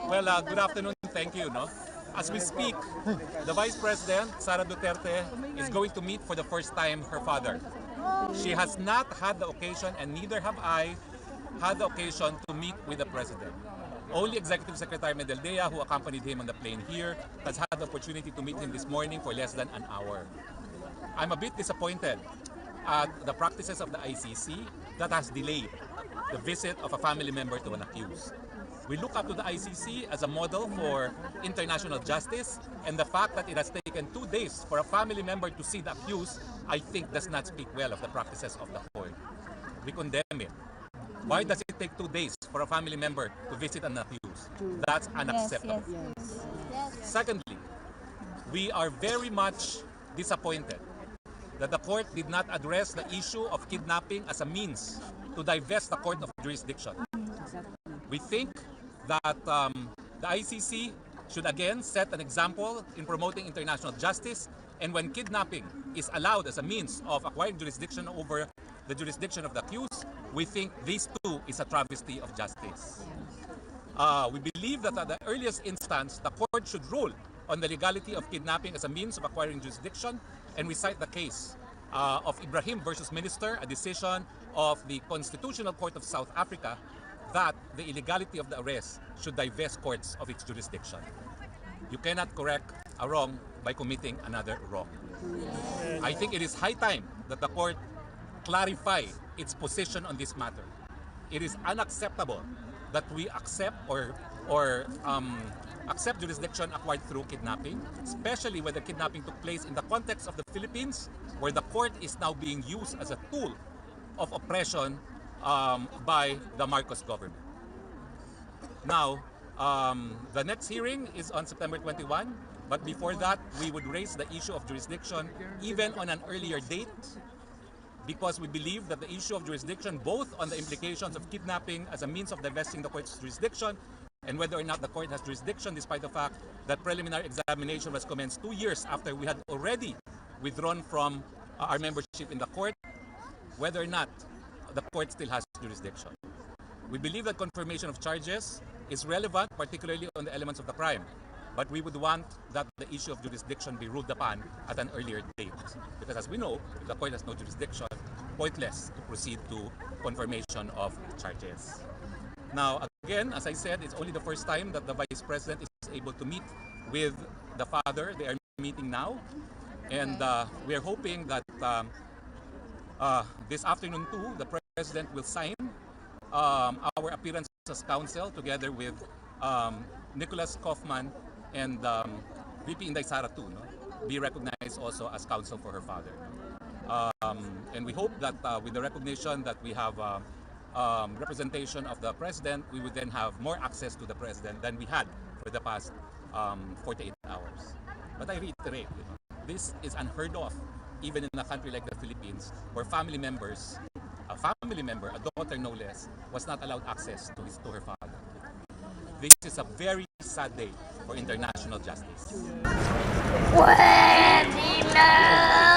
Well, good afternoon. Thank you. As we speak, the Vice President, Sara Duterte, is going to meet for the first time her father. She has not had the occasion, and neither have I, had the occasion to meet with the President. Only Executive Secretary Medeldea, who accompanied him on the plane here, has had the opportunity to meet him this morning for less than an hour. I'm a bit disappointed at the practices of the ICC that has delayed the visit of a family member to an accused. We look up to the ICC as a model for international justice, and the fact that it has taken 2 days for a family member to see the accused, I think does not speak well of the practices of the court. We condemn it. Why does it take 2 days for a family member to visit an accused? That's unacceptable. Yes. Secondly, we are very much disappointed that the court did not address the issue of kidnapping as a means to divest the court of jurisdiction. We think that the ICC should again set an example in promoting international justice, and when kidnapping is allowed as a means of acquiring jurisdiction over the jurisdiction of the accused, we think this too is a travesty of justice. We believe that at the earliest instance, the court should rule on the legality of kidnapping as a means of acquiring jurisdiction, and we cite the case of Ibrahim versus Minister, a decision of the Constitutional Court of South Africa, that the illegality of the arrest should divest courts of its jurisdiction. You cannot correct a wrong by committing another wrong. I think it is high time that the court clarify its position on this matter. It is unacceptable that we accept accept jurisdiction acquired through kidnapping, especially when the kidnapping took place in the context of the Philippines, where the court is now being used as a tool of oppression by the Marcos government. Now, the next hearing is on September 21, but before that, we would raise the issue of jurisdiction even on an earlier date, because we believe that the issue of jurisdiction, both on the implications of kidnapping as a means of divesting the court's jurisdiction, and whether or not the court has jurisdiction, despite the fact that preliminary examination was commenced 2 years after we had already withdrawn from our membership in the court, whether or not the court still has jurisdiction. We believe that confirmation of charges is relevant, particularly on the elements of the crime, but we would want that the issue of jurisdiction be ruled upon at an earlier date. Because as we know, if the court has no jurisdiction, pointless to proceed to confirmation of charges. Now, again, as I said, it's only the first time that the Vice President is able to meet with the father. They are meeting now, and we are hoping that this afternoon too, the President will sign our appearance as counsel together with Nicholas Kaufman and VP Inday Sara too, be recognized also as counsel for her father. And we hope that with the recognition that we have representation of the President, we would then have more access to the President than we had for the past 48 hours. But I reiterate, this is unheard of, even in a country like the Philippines, where family members, a family member, a daughter no less, was not allowed access to her father. This is a very sad day for international justice. Pwede na!